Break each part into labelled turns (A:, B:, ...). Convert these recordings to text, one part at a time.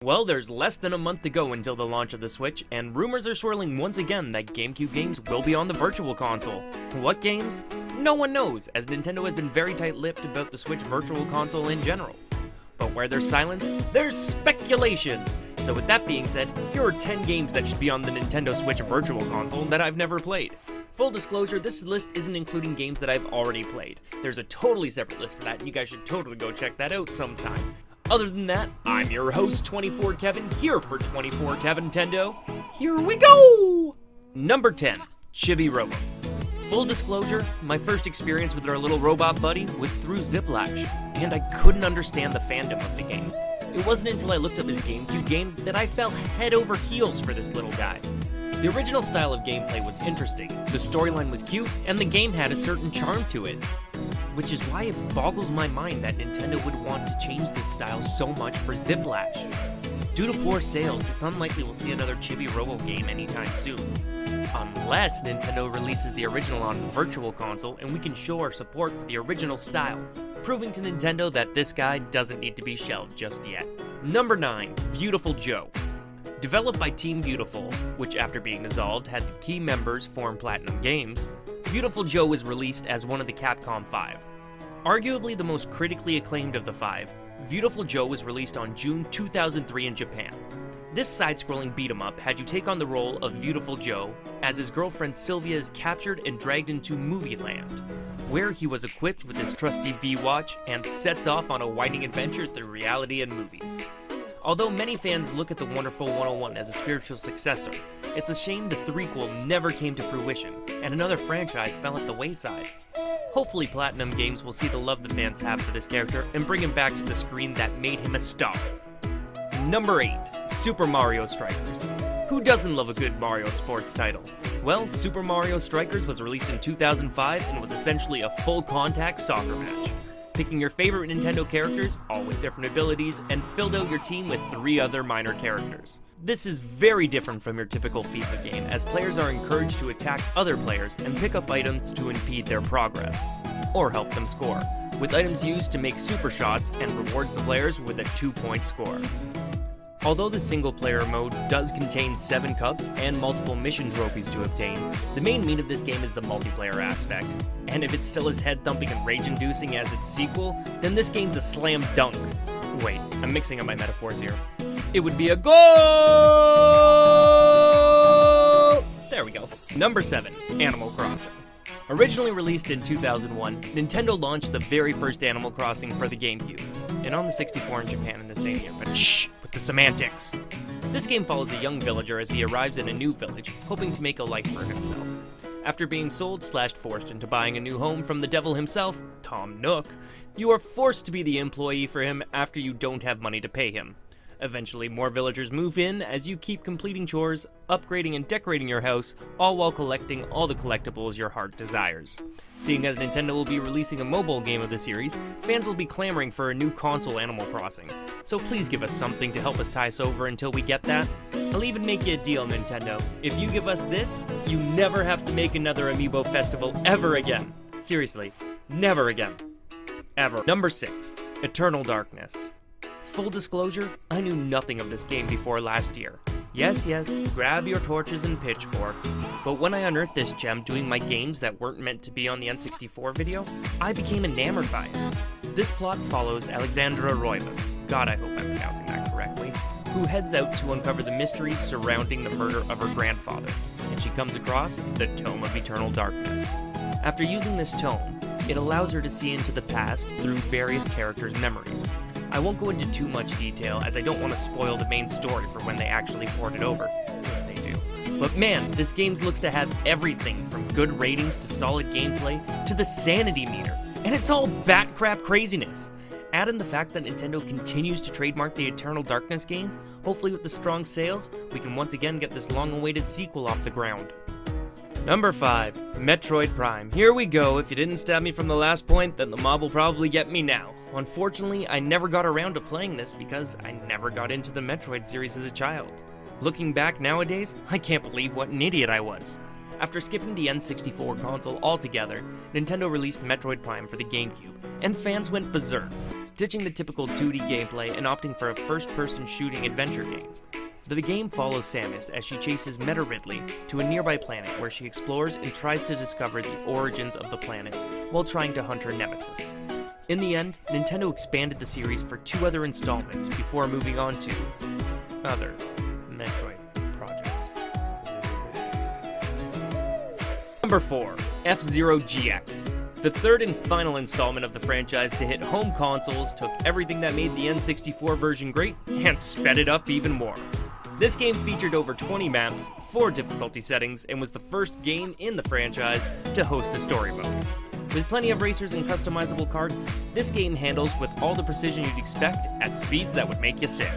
A: Well, there's less than a month to go until the launch of the Switch, and rumors are swirling once again that GameCube games will be on the Virtual Console. What games? No one knows, as Nintendo has been very tight-lipped about the Switch Virtual Console in general. But where there's silence, there's speculation! So with that being said, here are 10 games that should be on the Nintendo Switch Virtual Console that I've never played. Full disclosure, this list isn't including games that I've already played. There's a totally separate list for that, and you guys should totally go check that out sometime. Other than that, I'm your host, 24Kevin, here for 24Kevin Nintendo. Here we go! Number 10, Chibi Robo. Full disclosure, my first experience with our little robot buddy was through Ziplash, and I couldn't understand the fandom of the game. It wasn't until I looked up his GameCube game that I fell head over heels for this little guy. The original style of gameplay was interesting, the storyline was cute, and the game had a certain charm to it. Which is why it boggles my mind that Nintendo would want to change this style so much for Ziplash. Due to poor sales, it's unlikely we'll see another Chibi Robo game anytime soon. Unless Nintendo releases the original on Virtual Console and we can show our support for the original style, proving to Nintendo that this guy doesn't need to be shelved just yet. Number 9, Beautiful Joe. Developed by Team Beautiful, which after being dissolved had the key members form Platinum Games, Beautiful Joe was released as one of the Capcom 5. Arguably the most critically acclaimed of the 5, Beautiful Joe was released on June 2003 in Japan. This side-scrolling beat-em-up had you take on the role of Beautiful Joe as his girlfriend Sylvia is captured and dragged into Movie Land, where he was equipped with his trusty V-Watch and sets off on a winding adventure through reality and movies. Although many fans look at the Wonderful 101 as a spiritual successor, it's a shame the threequel never came to fruition, and another franchise fell at the wayside. Hopefully Platinum Games will see the love the fans have for this character and bring him back to the screen that made him a star. Number 8, Super Mario Strikers. Who doesn't love a good Mario sports title? Well, Super Mario Strikers was released in 2005 and was essentially a full-contact soccer match. Picking your favorite Nintendo characters, all with different abilities, and filled out your team with 3 other minor characters. This is very different from your typical FIFA game, as players are encouraged to attack other players and pick up items to impede their progress, or help them score, with items used to make super shots and rewards the players with a 2-point score. Although the single-player mode does contain 7 cups and multiple mission trophies to obtain, the main meat of this game is the multiplayer aspect. And if it's still as head-thumping and rage-inducing as its sequel, then this game's a slam dunk. Wait, I'm mixing up my metaphors here. It would be a goal! There we go. Number 7, Animal Crossing. Originally released in 2001, Nintendo launched the very first Animal Crossing for the GameCube, and on the 64 in Japan in the same year, but shh, with the semantics. This game follows a young villager as he arrives in a new village, hoping to make a life for himself. After being sold/forced into buying a new home from the devil himself, Tom Nook, you are forced to be the employee for him after you don't have money to pay him. Eventually, more villagers move in as you keep completing chores, upgrading and decorating your house, all while collecting all the collectibles your heart desires. Seeing as Nintendo will be releasing a mobile game of the series, fans will be clamoring for a new console Animal Crossing. So please give us something to help us tie us over until we get that. I'll even make you a deal, Nintendo. If you give us this, you never have to make another Amiibo festival ever again. Seriously, never again. Ever. Number 6, Eternal Darkness. Full disclosure, I knew nothing of this game before last year. Yes, grab your torches and pitchforks, but when I unearthed this gem doing my games that weren't meant to be on the N64 video, I became enamored by it. This plot follows Alexandra Roivas, God I hope I'm pronouncing that correctly, who heads out to uncover the mysteries surrounding the murder of her grandfather, and she comes across the Tome of Eternal Darkness. After using this tome, it allows her to see into the past through various characters' memories. I won't go into too much detail as I don't want to spoil the main story for when they actually port it over, if they do. But man, this game looks to have everything from good ratings to solid gameplay to the sanity meter, and it's all bat crap craziness. Add in the fact that Nintendo continues to trademark the Eternal Darkness game, hopefully with the strong sales, we can once again get this long-awaited sequel off the ground. Number 5, Metroid Prime. Here we go. If you didn't stab me from the last point, then the mob will probably get me now. Unfortunately, I never got around to playing this because I never got into the Metroid series as a child. Looking back nowadays, I can't believe what an idiot I was. After skipping the N64 console altogether, Nintendo released Metroid Prime for the Gamecube, and fans went berserk, ditching the typical 2D gameplay and opting for a first-person shooting adventure game. The game follows Samus as she chases Meta Ridley to a nearby planet where she explores and tries to discover the origins of the planet while trying to hunt her nemesis. In the end, Nintendo expanded the series for 2 other installments before moving on to other Metroid projects. Number 4, FZero GX. The third and final installment of the franchise to hit home consoles took everything that made the N64 version great and sped it up even more. This game featured over 20 maps, 4 difficulty settings, and was the first game in the franchise to host a story mode. With plenty of racers and customizable carts, this game handles with all the precision you'd expect at speeds that would make you sick.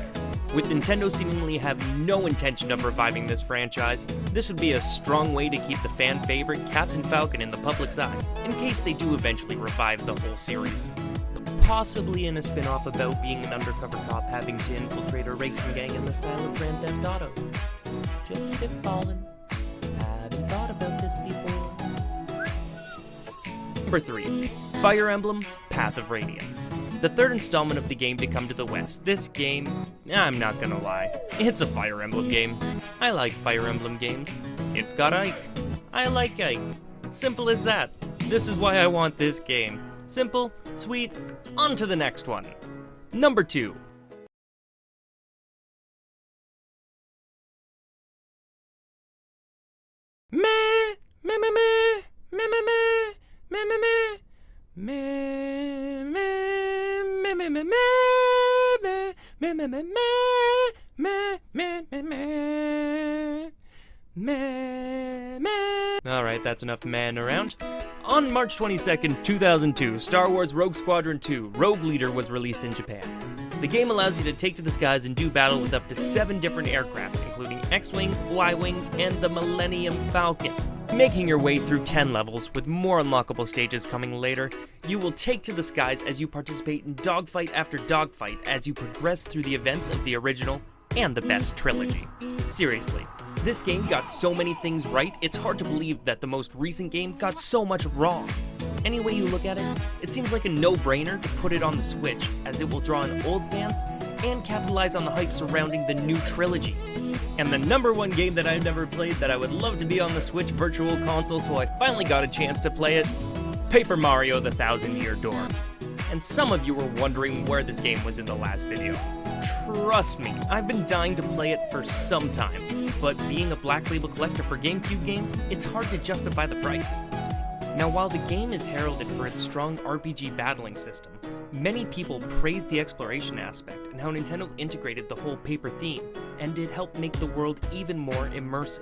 A: With Nintendo seemingly have no intention of reviving this franchise, this would be a strong way to keep the fan favorite Captain Falcon in the public's eye, in case they do eventually revive the whole series. Possibly in a spin-off about being an undercover cop having to infiltrate a racing gang in the style of Grand Theft Auto. Just spitballing. Haven't thought about this before. Number 3, Fire Emblem Path of Radiance. The third installment of the game to come to the West. This game, I'm not gonna lie, it's a Fire Emblem game. I like Fire Emblem games. It's got Ike. I like Ike. Simple as that. This is why I want this game. Simple, sweet, on to the next one. Number 2. Alright, that's enough man around. On March 22nd, 2002, Star Wars Rogue Squadron 2, Rogue Leader was released in Japan. The game allows you to take to the skies and do battle with up to 7 different aircrafts, including X-Wings, Y-Wings, and the Millennium Falcon. Making your way through 10 levels, with more unlockable stages coming later, you will take to the skies as you participate in dogfight after dogfight as you progress through the events of the original and the best trilogy. Seriously. This game got so many things right, it's hard to believe that the most recent game got so much wrong. Any way you look at it, it seems like a no-brainer to put it on the Switch, as it will draw in old fans and capitalize on the hype surrounding the new trilogy. And the number 1 game that I've never played that I would love to be on the Switch Virtual Console, so I finally got a chance to play it, Paper Mario: The Thousand-Year Door. And some of you were wondering where this game was in the last video. Trust me, I've been dying to play it for some time, but being a Black Label collector for Gamecube games, it's hard to justify the price. Now, while the game is heralded for its strong RPG battling system, many people praise the exploration aspect and how Nintendo integrated the whole paper theme, and it helped make the world even more immersive.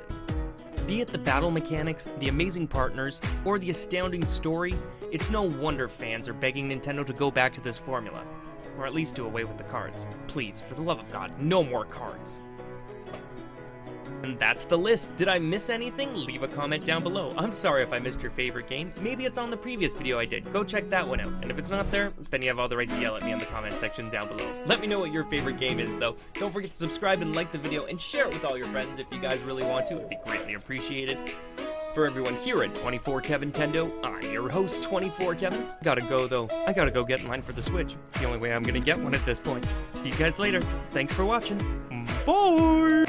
A: Be it the battle mechanics, the amazing partners, or the astounding story, it's no wonder fans are begging Nintendo to go back to this formula. Or at least do away with the cards. Please, for the love of God, no more cards. And that's the list. Did I miss anything? Leave a comment down below. I'm sorry if I missed your favorite game. Maybe it's on the previous video I did. Go check that one out. And if it's not there, then you have all the right to yell at me in the comment section down below. Let me know what your favorite game is, though. Don't forget to subscribe and like the video and share it with all your friends if you guys really want to. It'd be greatly appreciated. For everyone here at 24KevNintendo, I'm your host, 24Kevin. Gotta go, though. I gotta go get mine for the Switch. It's the only way I'm gonna get one at this point. See you guys later. Thanks for watching. Bye!